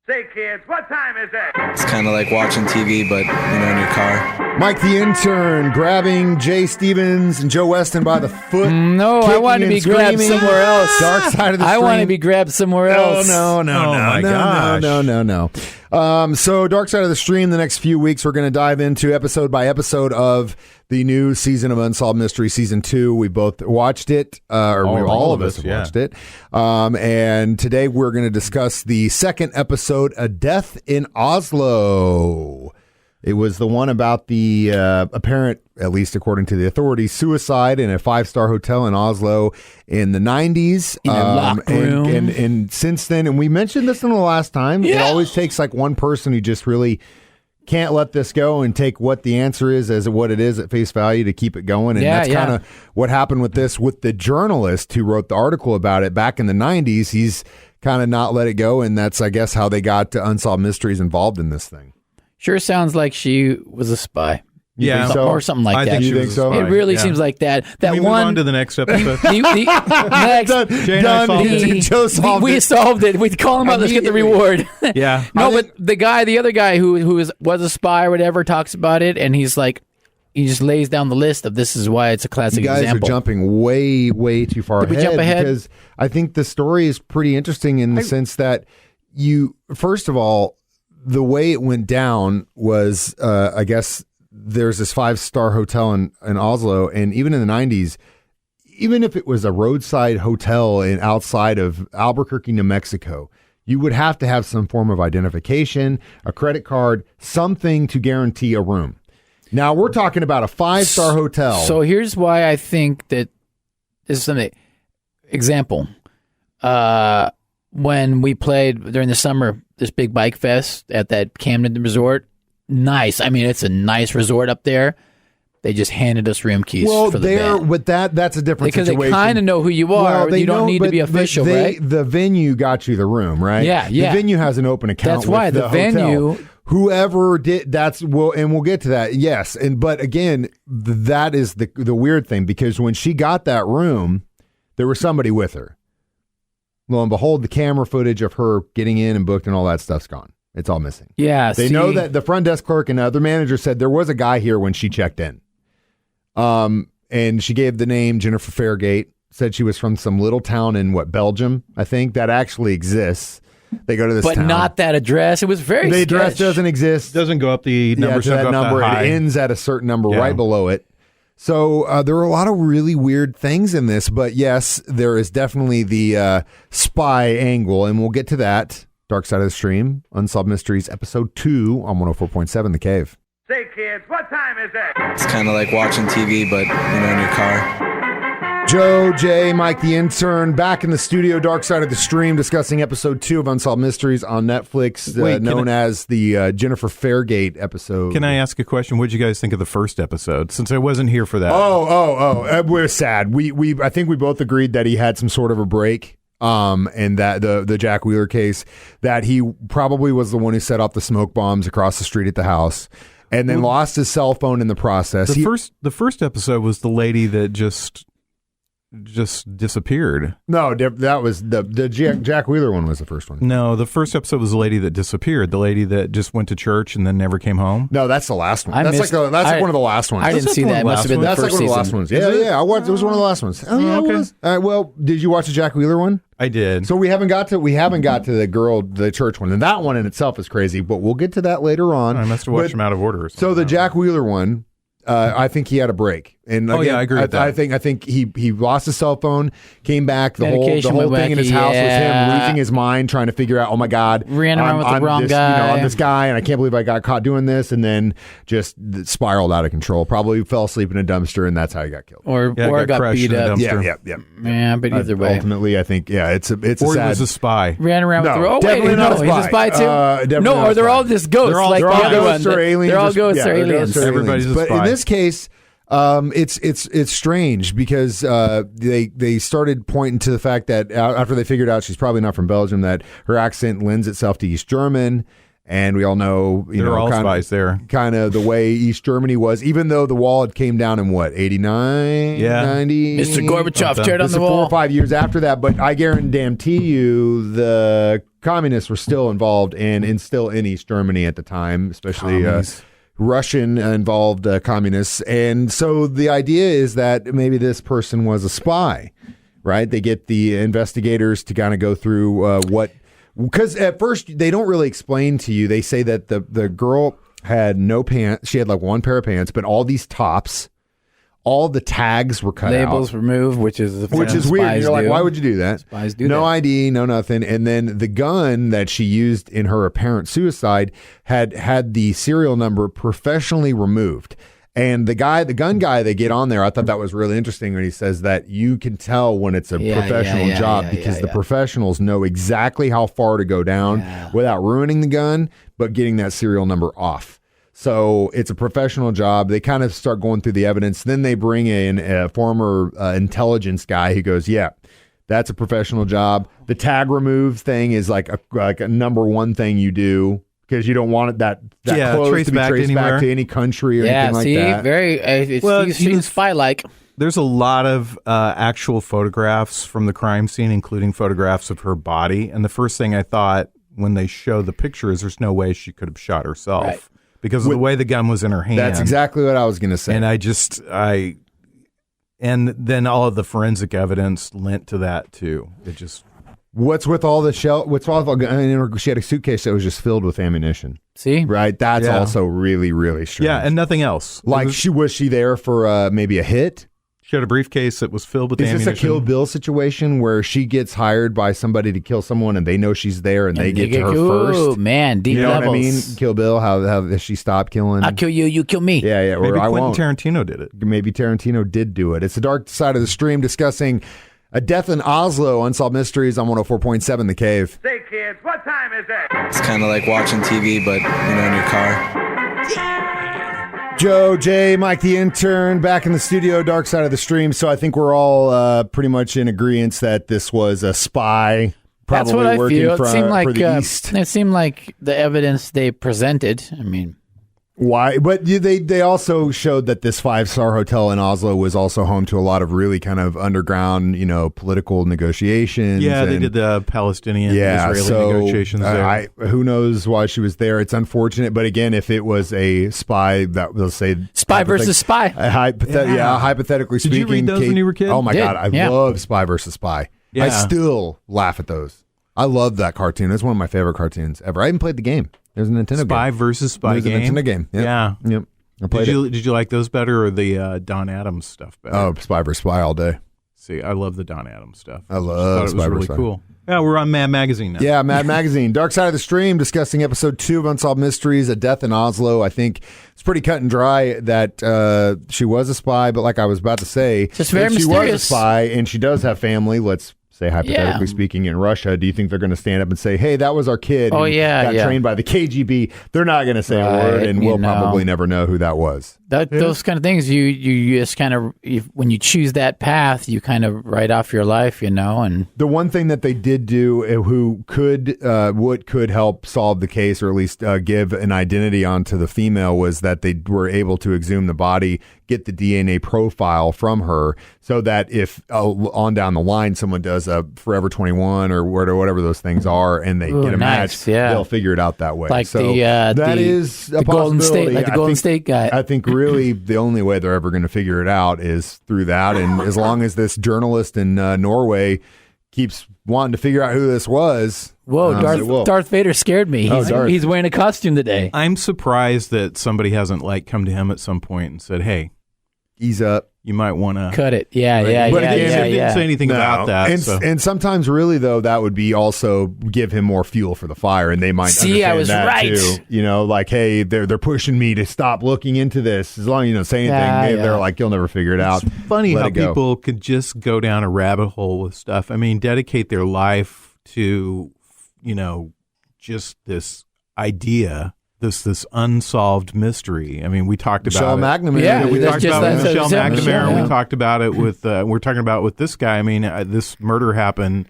Say, kids, what time is it? It's kind of like watching TV, but, in your car. Mike the Intern grabbing Jay Stevens and Joe Weston by the foot. No, I want to be grabbed somewhere else. Dark side of the stream. I want to be grabbed somewhere else. No. So Dark Side of the Stream, the next few weeks, we're going to dive into episode by episode of the new season of Unsolved Mysteries, season 2. We both watched it, all of us have watched it. And today we're going to discuss the second episode, A Death in Oslo. It was the one about the apparent, at least according to the authorities, suicide in a 5-star hotel in Oslo in the 90s. In a locked room. And since then, and we mentioned this in the last time, it always takes like one person who just really can't let this go and take what the answer is as what it is at face value to keep it going. And that's kind of what happened with this, with the journalist who wrote the article about it back in the 90s. He's kind of not let it go. And that's, I guess, how they got Unsolved Mysteries involved in this thing. Sure sounds like she was a spy. Or something like that. You think so? It really seems like that. That we one. Move on to the next episode. We solved it. We call him out. Let's get the reward. Yeah. No, but the other guy who was a spy or whatever talks about it, and he's like, he just lays down the list of this is why it's a classic example. You guys are jumping way, way too far ahead. Did we jump ahead? Because I think the story is pretty interesting in the sense that first of all, the way it went down was, I guess, there's this 5-star hotel in Oslo, and even in the 90s, even if it was a roadside hotel outside of Albuquerque, New Mexico, you would have to have some form of identification, a credit card, something to guarantee a room. Now, we're talking about a 5-star hotel. So here's why I think that this is something. Example, when we played during the summer, this big bike fest at that Camden resort, nice. I mean, it's a nice resort up there. They just handed us room keys for the band. With that's a different situation. Because they kind of know who you are. Well, you don't need to be official, right? The venue got you the room, right? Yeah. The venue has an open account. That's why the venue. Hotel. Whoever did and we'll get to that. Yes, but again, that is the weird thing, because when she got that room, there was somebody with her. Lo and behold, the camera footage of her getting in and booked and all that stuff's gone. It's all missing. Yeah, they know that the front desk clerk and the other manager said there was a guy here when she checked in. And she gave the name Jennifer Fairgate, said she was from some little town in Belgium, I think, that actually exists. They go to this town. But not that address. It was very The address doesn't exist. Doesn't go up the number. To that number. It ends at a certain number right below it. So there are a lot of really weird things in this, but yes, there is definitely the spy angle, and we'll get to that. Dark Side of the Stream, Unsolved Mysteries, Episode 2 on 104.7 The Cave. Say, kids, what time is it? It's kind of like watching TV, but, in your car. Joe, Jay, Mike the Intern, back in the studio, Dark Side of the Stream, discussing Episode 2 of Unsolved Mysteries on Netflix, known as the Jennifer Fairgate episode. Can I ask a question? What did you guys think of the first episode, since I wasn't here for that? We're sad. I think we both agreed that he had some sort of a break. And that the Jack Wheeler case, that he probably was the one who set off the smoke bombs across the street at the house, and then lost his cell phone in the process. The first episode was the lady that just disappeared. No, that was the Jack Wheeler one was the first one. No, the first episode was the lady that disappeared. The lady that just went to church and then never came home. No, that's the last one. That's like one of the last ones. I didn't see that. It must have been the first season. That's like one of the last ones. Yeah. I watched. It was one of the last ones. Oh, yeah, okay. It was. All right. Well, did you watch the Jack Wheeler one? I did. So we haven't got to the church one, and that one in itself is crazy. But we'll get to that later on. I must have watched them out of order. So the Jack Wheeler one. I think he had a break. And again, I agree with that. I think he lost his cell phone, came back. The whole thing in his wacky, house was him losing his mind, trying to figure out, oh my God, ran around with the wrong guy. I'm this guy, and I can't believe I got caught doing this, and then just spiraled out of control. Probably fell asleep in a dumpster, and that's how he got killed. Or got beat up. Yeah. Yeah, but either way, ultimately, I think it's a or sad. He was a spy. Ran around with the wrong. Definitely not a spy. He's a spy too. No, or they're all just ghosts. They're all ghosts or aliens. They're all ghosts or aliens. Everybody's a spy. But in this case. It's strange because they started pointing to the fact that after they figured out she's probably not from Belgium, that her accent lends itself to East German, and we all know they're all spies there. Kind of the way East Germany was, even though the wall had came down in 89, 90. Mr. Gorbachev teared on the wall. 4 or 5 years after that, but I guarantee you the communists were still involved and still in East Germany at the time, especially Russian involved communists. And so the idea is that maybe this person was a spy, right? They get the investigators to kind of go through because at first they don't really explain to you. They say that the girl had no pants. She had like one pair of pants, but all these tops, all the tags were cut out. Labels removed, which is weird. You're like, why would you do that? Spies do no that. ID, no nothing. And then the gun that she used in her apparent suicide had the serial number professionally removed. And the gun guy they get on there, I thought that was really interesting when he says that you can tell when it's a professional job because the professionals know exactly how far to go down without ruining the gun, but getting that serial number off. So it's a professional job. They kind of start going through the evidence. Then they bring in a former intelligence guy who goes, yeah, that's a professional job. The tag remove thing is like a number one thing you do because you don't want that clothes to be traced back to any country or anything like that. It seems spy-like. There's a lot of actual photographs from the crime scene, including photographs of her body. And the first thing I thought when they show the picture is there's no way she could have shot herself. Right. Because of the way the gun was in her hand. That's exactly what I was going to say. And and then all of the forensic evidence lent to that too. It just. What's with all the shell? She had a suitcase that was just filled with ammunition. See? Right? That's also really, really strange. Yeah, and nothing else. Like, was she there for maybe a hit? She had a briefcase that was filled with ammunition. Is this a Kill Bill situation where she gets hired by somebody to kill someone and they know she's there and they get to her first? Oh, man, deep levels. You know what I mean? Kill Bill, how she stopped killing. I'll kill you, you kill me. Yeah, or Maybe I Quentin won't. Tarantino did it. Maybe Tarantino did do it. It's the dark side of the stream discussing a death in Oslo, Unsolved Mysteries on 104.7 The Cave. Say, kids, what time is it? It's kind of like watching TV, but in your car. Joe, Jay, Mike the Intern, back in the studio, dark side of the stream. So I think we're all pretty much in agreement that this was a spy. That's Probably what I working feel. for the East. It seemed like the evidence they presented. I mean, why? But they also showed that this 5-star hotel in Oslo was also home to a lot of really kind of underground, political negotiations. Yeah, they did the Palestinian-Israeli negotiations there. Who knows why she was there? It's unfortunate, but again, if it was a spy, that will say spy versus spy. Hypothetically speaking. Did you read those when you were a kid? Oh my God, I love Spy versus Spy. Yeah. I still laugh at those. I love that cartoon. It's one of my favorite cartoons ever. I even played the game. There's a Nintendo Spy game. versus Spy game. There's a Nintendo game. Yep. Yeah. Yep. I played Did you like those better or the Don Adams stuff better? Oh, Spy vs. Spy all day. See, I love the Don Adams stuff. I love it Spy was vs. really Spy. cool. Yeah, we're on Mad Magazine now. Yeah, Mad Magazine. Dark Side of the Stream, discussing episode 2 of Unsolved Mysteries, A Death in Oslo. I think it's pretty cut and dry that she was a spy, but like I was about to say, just very if she mysterious. was a spy and she does have family, let's say hypothetically speaking, in Russia, do you think they're going to stand up and say, hey, that was our kid who got trained by the KGB? They're not going to say a word, and we'll probably never know who that was. Those kind of things, you just kind of, when you choose that path, you kind of write off your life, and the one thing that they did do, who could help solve the case, or at least give an identity onto the female, was that they were able to exhume the body, get the DNA profile from her, so that if on down the line someone does a Forever 21 or whatever those things are, and they get a match, they'll figure it out that way. Like so that is a Golden State, possibility. like the Golden State guy. I think really the only way they're ever going to figure it out is through that, and as long as this journalist in Norway keeps wanting to figure out who this was. Whoa, Darth Vader scared me. He's wearing a costume today. I'm surprised that somebody hasn't come to him at some point and said, hey, ease up. You might want to cut it. But again, they didn't say anything about that. And sometimes, really, though, that would be also give him more fuel for the fire, and they might see. I was that right. Too. Like, hey, they're pushing me to stop looking into this. As long as you don't say anything, they're like, you'll never figure it out. It's funny how people could just go down a rabbit hole with stuff. I mean, dedicate their life to, just this idea. This unsolved mystery. I mean, we talked about McNamara. Yeah, we talked about it with Michelle McNamara. Yeah. We talked about it with. We're talking about with this guy. I mean, this murder happened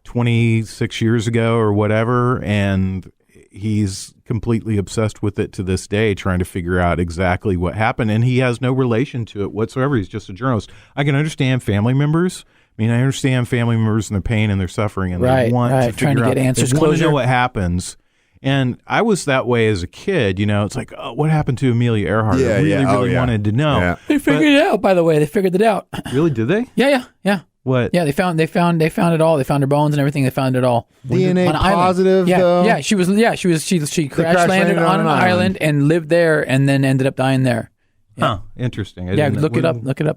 26 years ago or whatever, and he's completely obsessed with it to this day, trying to figure out exactly what happened. And he has no relation to it whatsoever. He's just a journalist. I can understand family members I mean, I understand family members and their pain and their suffering, and Right, they want right. to Trying to figure get out, answers, they want to closure. know what happens. And I was that way as a kid, It's like, oh, what happened to Amelia Earhart? Yeah, I really, yeah. Oh, really yeah. wanted to know. Yeah. They figured it out, by the way. They figured it out. Really, did they? Yeah. What? Yeah, they found it all. They found her bones and everything. They found it all. DNA On an island. positive, Yeah, though? yeah. She crash landed on an island and lived there, and then ended up dying there. Huh? Interesting. I Yeah, didn't- look it up. Look it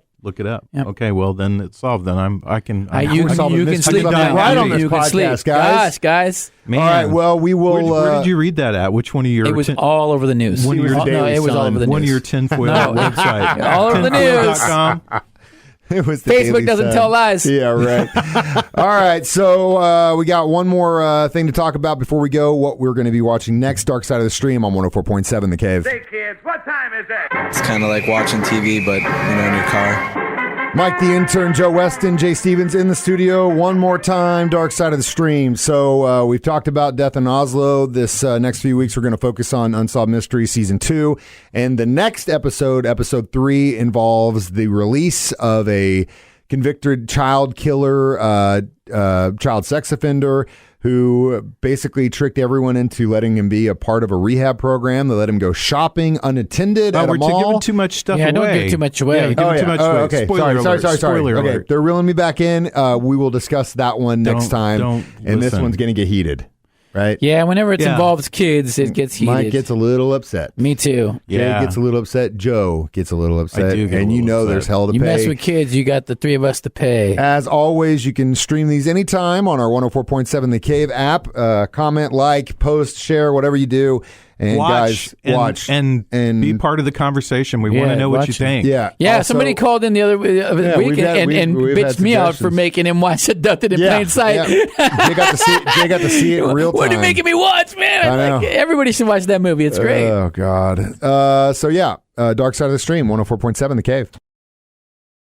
up. Yep. Okay, well then it's solved. Then I can. You solve the can mystery sleep left now. and right on this You can podcast, sleep, guys. guys. Man. All right, well, we will... Where did you read that at? Which one of your? It was all over the news. One of your No, Daily it was all Sun. over the news. one of your tinfoil No. website. All over the news. Tinfoil.com. It was the Facebook Daily doesn't Sun. tell lies. Yeah, right. All right, so we got one more thing to talk about before we go. What we're going to be watching next, Dark Side of the Stream on 104.7 The Cave. Say, kids, what time is it? It's kind of like watching TV, but in your car. Mike the Intern, Joe Westen, Jay Stevens in the studio. One more time, Dark Side of the Stream. So we've talked about Death in Oslo. This next few weeks, we're going to focus on Unsolved Mysteries Season 2. And the next episode, Episode 3, involves the release of a convicted child killer, child sex offender, who basically tricked everyone into letting him be a part of a rehab program. They let him go shopping unattended at a We're mall. giving too much stuff away. Don't give too much away. Yeah, we're giving too much away. Okay, Spoiler alert. sorry. Spoiler Okay, alert. they're reeling me back in. We will discuss that one next time. And this listen. one's going to get heated, right? Yeah, whenever it Yeah. involves kids, it gets heated. Mike gets a little upset. Me too. Yeah. Jay gets a little upset. Joe gets a little upset. I do get a and you little know upset. there's hell to You pay. mess with kids, you got the three of us to pay. As always, you can stream these anytime on our 104.7 The Cave app. Comment, like, post, share, whatever you do. And guys, watch and be part of the conversation. We want to know what you watch it. think. Yeah. Yeah, Also- somebody called in the other week we've had- and we've had bitched me out for suggestions. making him watch Abducted in Plain Sight. Yeah. Jay got to see it in real time. What are you making me watch, man? I know. Everybody should watch that movie. It's great. Oh, God. So, yeah, Dark Side of the Stream, 104.7 The Cave.